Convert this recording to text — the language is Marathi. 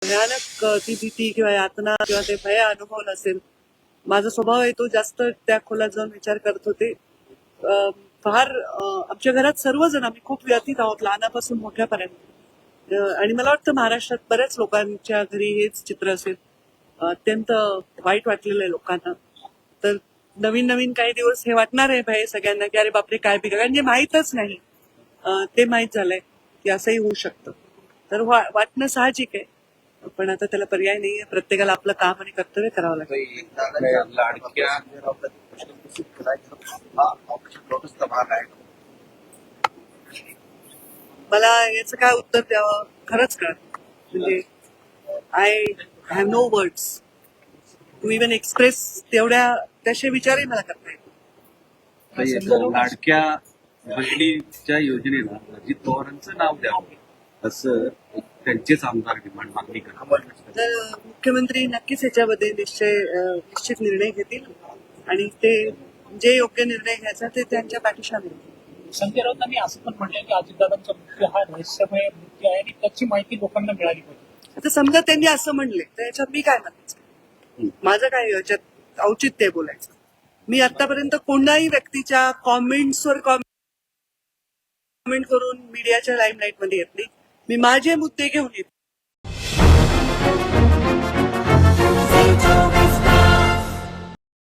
भयानक ती भीती किंवा यातना किंवा ते भय अनुभव नसेल. माझा स्वभाव आहे तो जास्त त्या खोलात जाऊन विचार करत होते. फार आमच्या घरात सर्वजण आम्ही खूप व्यथित आहोत लहानापासून मोठ्यापर्यंत. आणि मला वाटतं महाराष्ट्रात बऱ्याच लोकांच्या घरी हेच चित्र असेल. अत्यंत वाईट वाटलेलं आहे लोकांना. तर नवीन नवीन काही दिवस हे वाटणार आहे भय सगळ्यांना की अरे बापरे काय बिघड, कारण जे माहीतच नाही ते माहीत झालंय की असंही होऊ शकतं. तर वाटणं साहजिक आहे, पण आता त्याला पर्याय नाहीये. प्रत्येकाला आपलं काम आणि कर्तव्य करावं लागतं. लाडक्या मला याचं काय उत्तर द्यावं खरंच कळत म्हणजे I have no words to even express तेवढ्या त्याचे विचारही मला करता येत. लाडक्या बहिणीच्या योजनेला अजित पवारांचं नाव द्यावं असं त्यांचेच आमदार डिमांड मागणी करतात. तर मुख्यमंत्री नक्कीच ह्याच्यामध्ये निश्चित निर्णय घेतील आणि ते जे योग्य निर्णय घ्यायचा ते त्यांच्या पाठीशी आम्ही. संजय राऊतांनी असं पण म्हटलंय की अजितदादांचा मृत्यू हा रहस्यमय मृत्यू आहे आणि त्याची माहिती लोकांना मिळाली पाहिजे. आता समजा त्यांनी असं म्हणले तर याच्यात मी काय म्हणायचं, माझं काय याच्यात औचित्य आहे बोलायचं. मी आतापर्यंत कोणाही व्यक्तीच्या कॉमेंट्सवर कॉमेंट करून मीडियाच्या लाईमलाईट मध्ये येत नाही. मी माझे मुद्दे घेऊन येते.